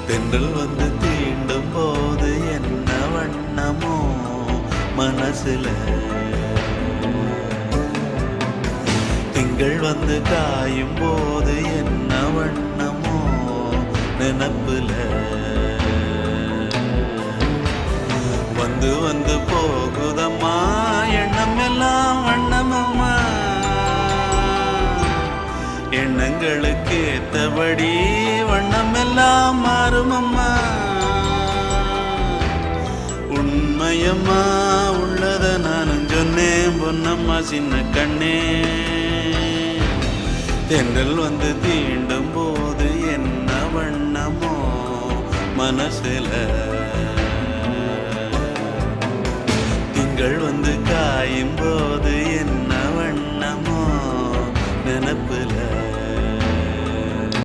தென்றல் வந்து தீண்டும் போது என்ன வண்ணமோ மனசுல, திங்கள் வந்து காயும் போது என்ன வண்ணமோ நினப்புல, வந்து வந்து போகுதம்மா எண்ணம் எல்லாம் வண்ணமம்மா, எண்ணங்களுக்கு ஏத்தபடி வண்ணம் எல்லாம் மாறுமம்மா. உண்மையம்மா உள்ளத நானும் சொன்னேன் பொன்னம்மா சின்ன கண்ணே, தென்றல் வந்து தீண்டும் போது என்ன வண்ணமோ மனசுல.